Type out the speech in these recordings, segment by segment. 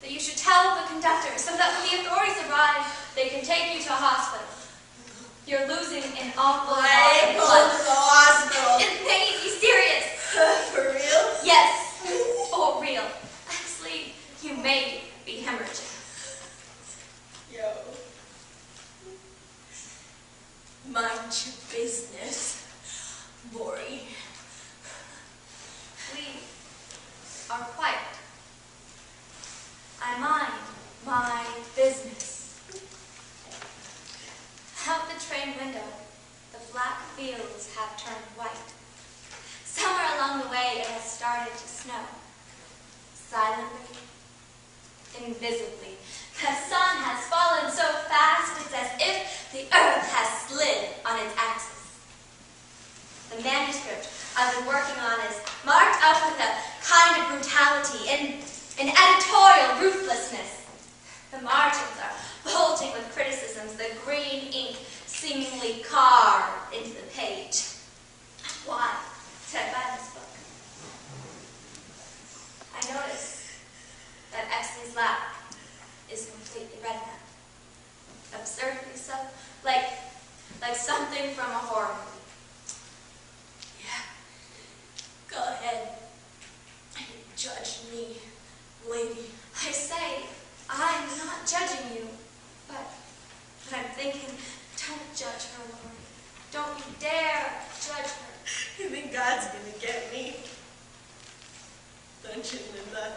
that you should tell the conductor so that when the authorities arrive, they can take you to a hospital. You're losing an awful lot of blood. To the hospital. It may be serious. For real? Yes, for real. Actually, you may be hemorrhaging. Yo. Mind your business, Lori. We are quiet. I mind my business. Out the train window, the black fields have turned white. Somewhere along the way, it has started to snow. Silently, invisibly, the sun has fallen so fast it's as if the earth has slid on its axis. The manuscript I've been working on is marked up with a kind of brutality and an editorial ruthlessness. The margins are bulging with criticisms, the green ink seemingly carved into the page. Why did I buy this book? I notice that Exley's lap is completely red now. Absurdly so, like something from a horror movie. Yeah. Go ahead. Judge me, lady. I say, I'm not judging you, but I'm thinking, don't judge her, Lori. Don't you dare judge her. You think God's gonna get me? Don't you, Linda?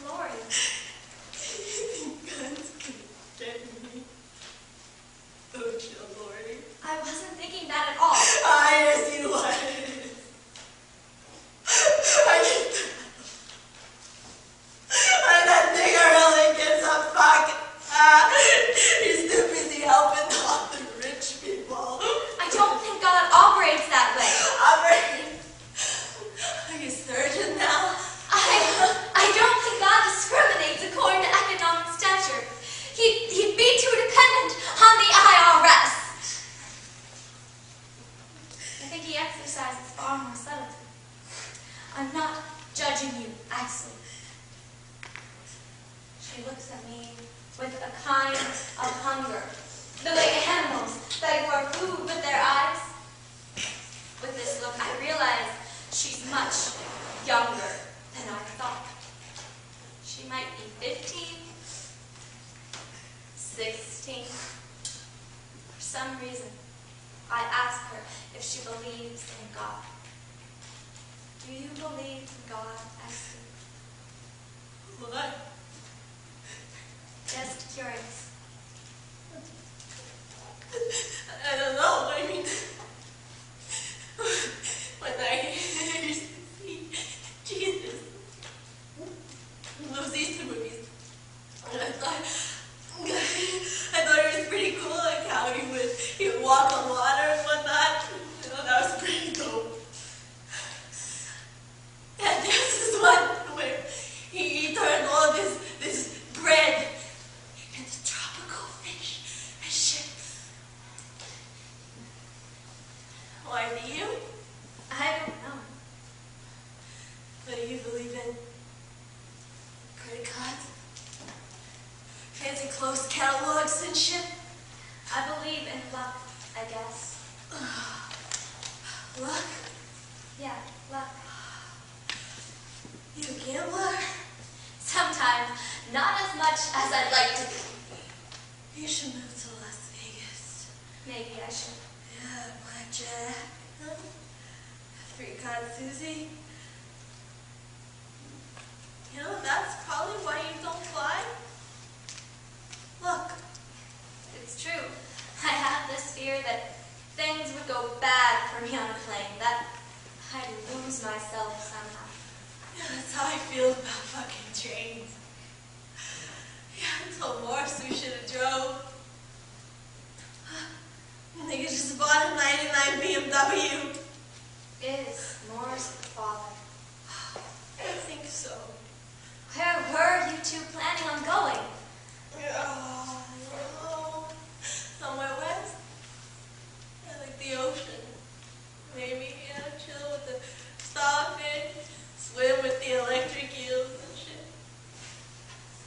Lori. You think God's gonna get me? Don't you, Lori? I wasn't thinking that at all. Yes, you was. And that nigger really gives a fuck. He's too busy helping all the rich people. I don't think God operates that way. Are you certain now? I don't think God discriminates according to economic stature. He'd be too dependent on the IRS. I think he exercises far more subtlety. I'm not judging you, Axel. She looks at me with a kind of hunger, the way animals beg for food with their eyes. With this look, I realize she's much younger than I thought. She might be 15, 16. For some reason, I ask her if she believes in God. Do you believe in God, Axel? What? Just curious. I don't know. I mean, when I used to see Jesus in those Easter movies, and I thought it was pretty cool, like how he would walk on water and whatnot. You know, that was pretty dope. And this is one where he turned all this bread into tropical fish and shit. Why do you? I don't know. What do you believe in? Credit cards? Fancy closed catalogs and shit? I believe in luck, I guess. Luck? Yeah, luck. You a gambler? Sometimes, not as much as I'd like to be. You should move to Las Vegas. Maybe I should. Yeah, blackjack. Huh? Three-card Susie. You know, that's probably